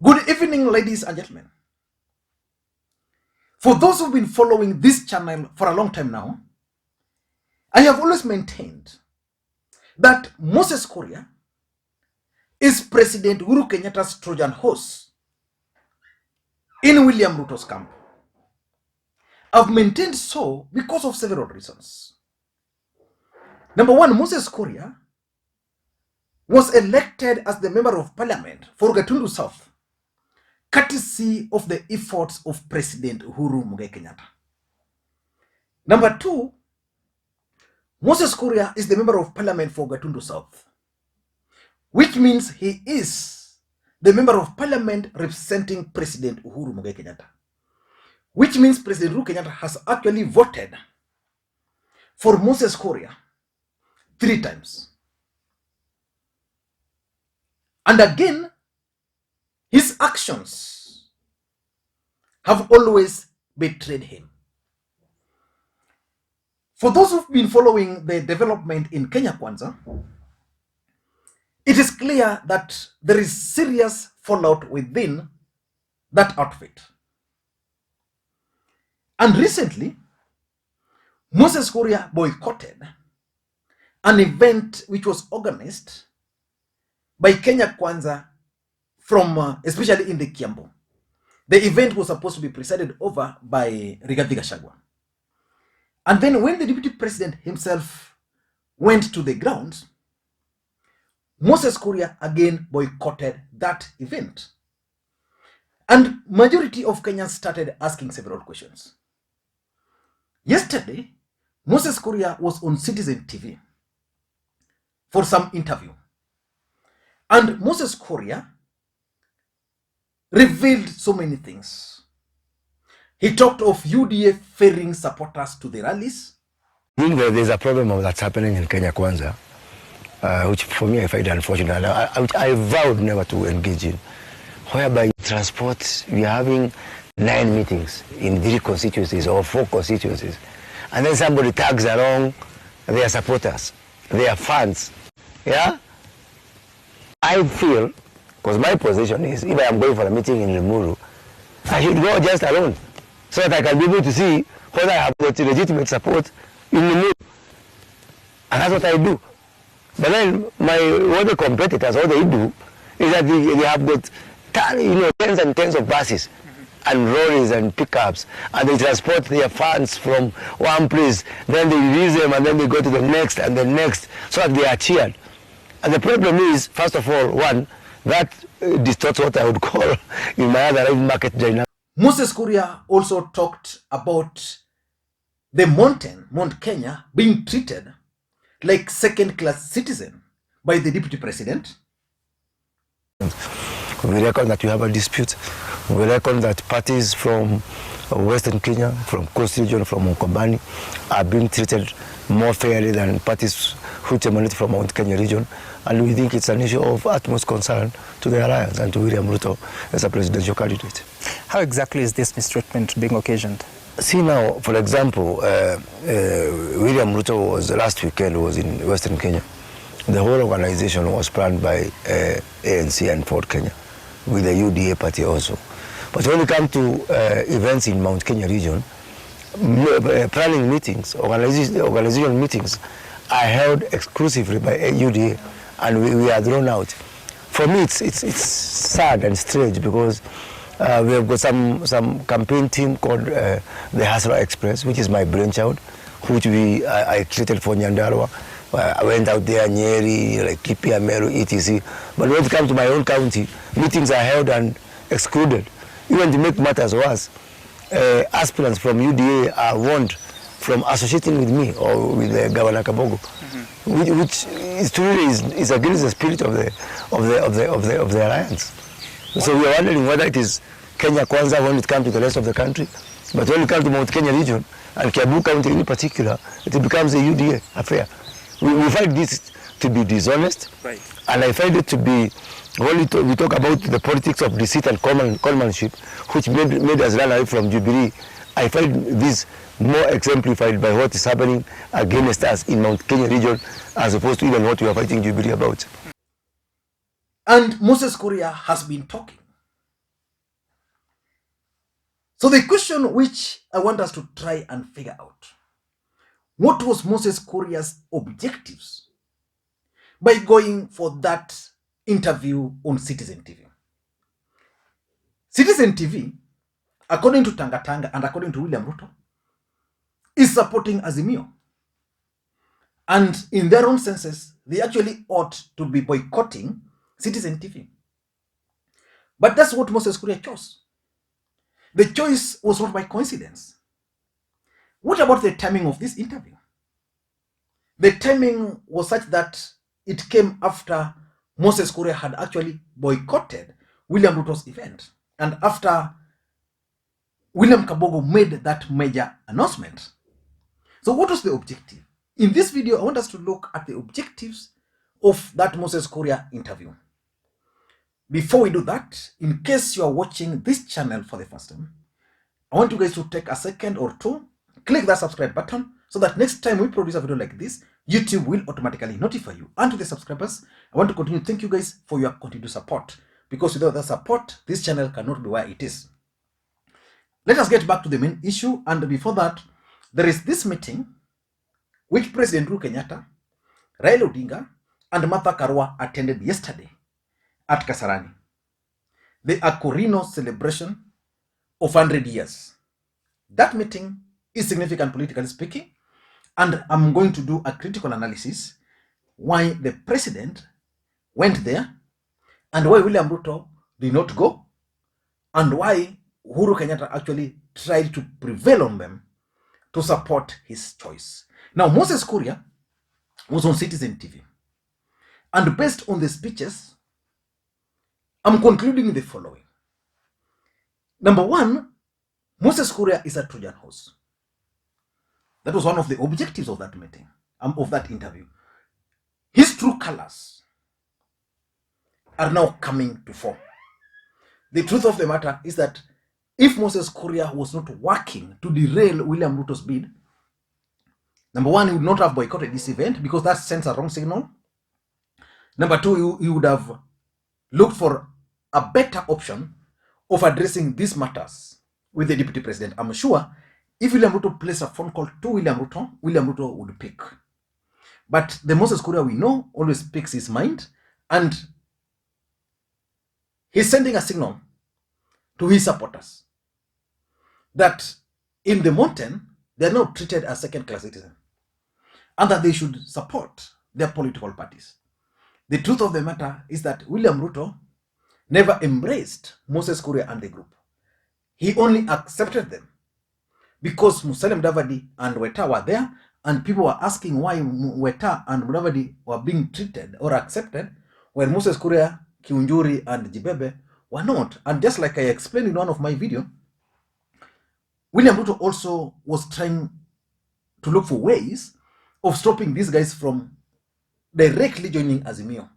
Good evening, ladies and gentlemen. For those who've been following this channel for a long time now, I have always maintained that Moses Kuria is President Uhuru Kenyatta's Trojan horse in William Ruto's camp. I've maintained so because of several reasons. Number one, Moses Kuria was elected as the Member of Parliament for Gatundu South, courtesy of the efforts of President Uhuru Kenyatta. Number two, Moses Kuria is the Member of Parliament for Gatundu South, which means he is the Member of Parliament representing President Uhuru Kenyatta, which means President Uhuru Kenyatta has actually voted for Moses Kuria 3 times. And again, his actions have always betrayed him. For those who've been following the development in Kwanza, it is clear that there is serious fallout within that outfit. And recently, Moses Kuria boycotted an event which was organized by Kwanza from especially in the Kiambu. The event was supposed to be presided over by Rigathi Gachagua. And then when the deputy president himself went to the grounds, Moses Kuria again boycotted that event. And majority of Kenyans started asking several questions. Yesterday, Moses Kuria was on Citizen TV for some interview. And Moses Kuria revealed so many things. He talked of UDA ferrying supporters to the rallies. I think there's a problem that's happening in Kenya Kwanza, which for me I find unfortunate. I vowed never to engage in, whereby transport, we are having 9 meetings in 3 constituencies or 4 constituencies, and then somebody tags along their supporters, their fans. Yeah, I feel, because my position is, if I am going for a meeting in Limuru, I should go just alone, so that I can be able to see whether I have got legitimate support in Limuru. And that's what I do. But then what the competitors, what they do, is that they have got tens and tens of buses and lorries and pickups, and they transport their fans from one place, then they release them, and then they go to the next and the next, so that they are cheered. And the problem is, first of all, one, that distorts what I would call in my other market dynamic. Moses Kuria also talked about the Mount Kenya being treated like second-class citizen by the deputy president. We reckon that we have a dispute. We reckon that parties from Western Kenya, from Coast Region, from Mkombani, are being treated more fairly than parties who emanate from Mount Kenya region. And we think it's an issue of utmost concern to the alliance and to William Ruto as a presidential candidate. How exactly is this mistreatment being occasioned? See now, for example, William Ruto was last weekend was in Western Kenya. The whole organization was planned by ANC and Ford Kenya, with the UDA party also. But when it comes to events in Mount Kenya region, planning meetings, organizational meetings are held exclusively by UDA, and we are thrown out. For me, it's sad and strange, because we have got some campaign team called the Hasra Express, which is my brainchild, which I created for Nyandarua. I went out there, Nyeri, like Kipia, Meru, etc. But when it comes to my own county, meetings are held and excluded. Even to make matters worse, aspirants from UDA are warned from associating with me or with Governor Kabogo, which is truly is against the spirit of the alliance. So we are wondering whether it is Kenya Kwanza when it comes to the rest of the country, but when it comes to Mount Kenya region and Kiambu County in particular, it becomes a UDA affair. We find this to be dishonest, right. And I find it to be, when we talk about the politics of deceit and conmanship, which made us run away from Jubilee, I find this more exemplified by what is happening against us in Mount Kenya region, as opposed to even what we are fighting Jubilee about. And Moses Kuria has been talking So the question which I want us to try and figure out, what was Moses Kuria's objectives by going for that interview on Citizen TV? Citizen TV, according to Tanga Tanga and according to William Ruto, is supporting Azimio. And in their own senses, they actually ought to be boycotting Citizen TV. But that's what Moses Kuria chose. The choice was not by coincidence. What about the timing of this interview? The timing was such that it came after Moses Kuria had actually boycotted William Ruto's event, and after William Kabogo made that major announcement. So what was the objective? In this video, I want us to look at the objectives of that Moses Kuria interview. Before we do that, in case you are watching this channel for the first time, I want you guys to take a second or two, click that subscribe button, so that next time we produce a video like this, YouTube will automatically notify you. And to the subscribers, I want to continue to thank you guys for your continued support, because without that support, this channel cannot be where it is. Let us get back to the main issue, and before that, there is this meeting which President Uhuru Kenyatta, Raila Odinga, and Martha Karua attended yesterday at Kasarani. The Akorino celebration of 100 years. That meeting is significant politically speaking, and I'm going to do a critical analysis why the president went there, and why William Ruto did not go, and why Uhuru Kenyatta actually tried to prevail on them to support his choice. Now, Moses Kuria was on Citizen TV, and based on the speeches, I'm concluding the following. Number one, Moses Kuria is a Trojan horse. That was one of the objectives of that meeting, of that interview. His true colors are now coming to fore. The truth of the matter is that if Moses Kuria was not working to derail William Ruto's bid, number one, he would not have boycotted this event because that sends a wrong signal. Number two, he would have looked for a better option of addressing these matters with the deputy president. I'm sure if William Ruto placed a phone call to William Ruto would pick. But the Moses Kuria we know always speaks his mind, and he's sending a signal to his supporters that in the mountain, they are not treated as second-class citizens, and that they should support their political parties. The truth of the matter is that William Ruto never embraced Moses Kuria and the group. He only accepted them because Musalia Mudavadi and Weta were there, and people were asking why Weta and Mudavadi were being treated or accepted, while Moses Kuria, Kiunjuri, and Jibebe were not. And just like I explained in one of my videos, William Ruto also was trying to look for ways of stopping these guys from directly joining Azimio.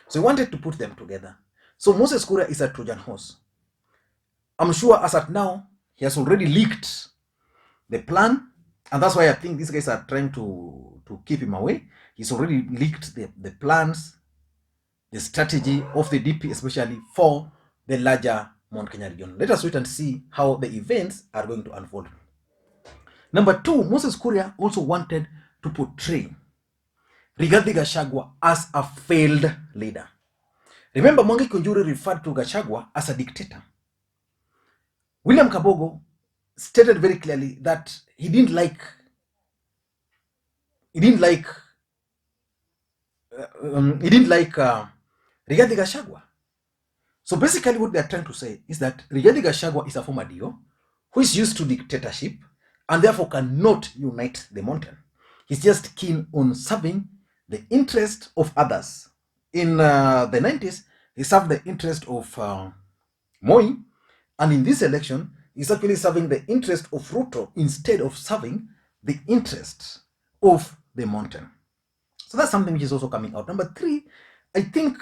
So he wanted to put them together. So Moses Kuria is a Trojan horse. I'm sure as at now, he has already leaked the plan, and that's why I think these guys are trying to keep him away. He's already leaked the plans, the strategy of the DP, especially for the larger Mount Kenya region. Let us wait and see how the events are going to unfold. Number two, Moses Kuria also wanted to portray Rigathi Gachagua as a failed leader. Remember, Mwangi Kiunjuri referred to Gachagua as a dictator. William Kabogo stated very clearly that he didn't like Rigathi Gachagua. So basically what they are trying to say is that Rigathi Gachagua is a former DO who is used to dictatorship and therefore cannot unite the mountain. He's just keen on serving the interest of others. In the 90s, he served the interest of Moi, and in this election, he's actually serving the interest of Ruto instead of serving the interest of the mountain. So that's something which is also coming out. Number three, I think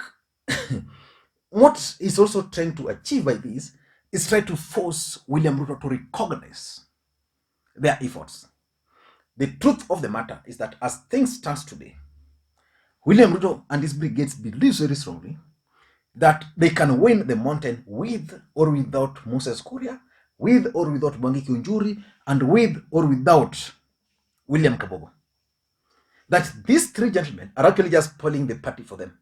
what he's also trying to achieve by this is try to force William Ruto to recognize their efforts. The truth of the matter is that as things stand today, William Ruto and his brigades believe very strongly that they can win the mountain with or without Moses Kuria with or without Mwangi Kiunjuri, and with or without William Kabogo. That these three gentlemen are actually just spoiling the party for them.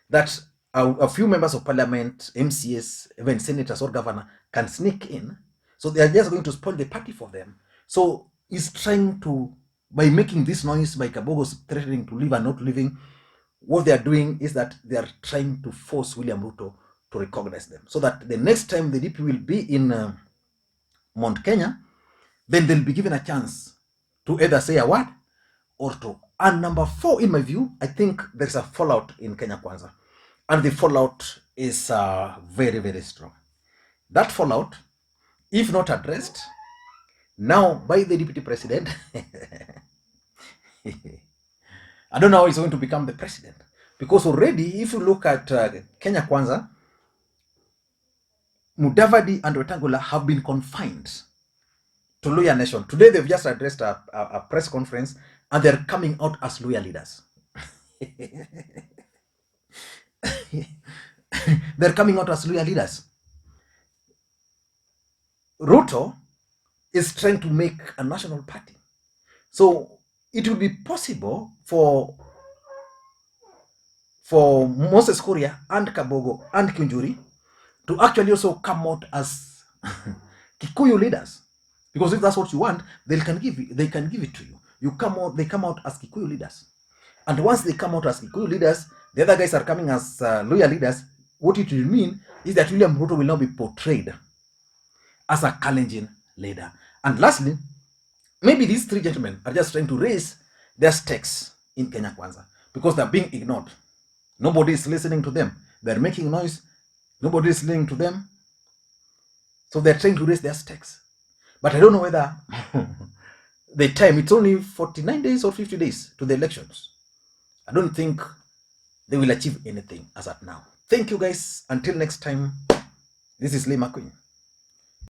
That a few members of parliament, MCS, even senators or governor can sneak in. So they are just going to spoil the party for them. So he's trying to, by making this noise, by Kabogo's threatening to leave and not leaving, what they are doing is that they are trying to force William Ruto to recognize them. So that the next time the DP will be in Mount Kenya, then they'll be given a chance to either say a word or to. And number 4, in my view, I think there's a fallout in Kenya Kwanza. And the fallout is very, very strong. That fallout, if not addressed, now by the deputy president, I don't know how he's going to become the president. Because already, if you look at Kenya Kwanza, Mudavadi and Wetangula have been confined to Luhya Nation. Today, they've just addressed a press conference, and they're coming out as Luhya leaders. They're coming out as Luhya leaders. Ruto is trying to make a national party. So it will be possible for Moses Kuria and Kabogo and Kiunjuri to actually also come out as Kikuyu leaders. Because if that's what you want, they can give it to you. They come out as Kikuyu leaders. And once they come out as Kikuyu leaders, the other guys are coming as Luhya leaders. What it will mean is that William Ruto will now be portrayed as a Kalenjin leader. And lastly, maybe these three gentlemen are just trying to raise their stakes in Kenya Kwanza because they're being ignored. Nobody is listening to them. They're making noise. Nobody is listening to them. So they're trying to raise their stakes. But I don't know whether the time, it's only 49 days or 50 days to the elections. I don't think they will achieve anything as at now. Thank you guys. Until next time, this is Makwiny.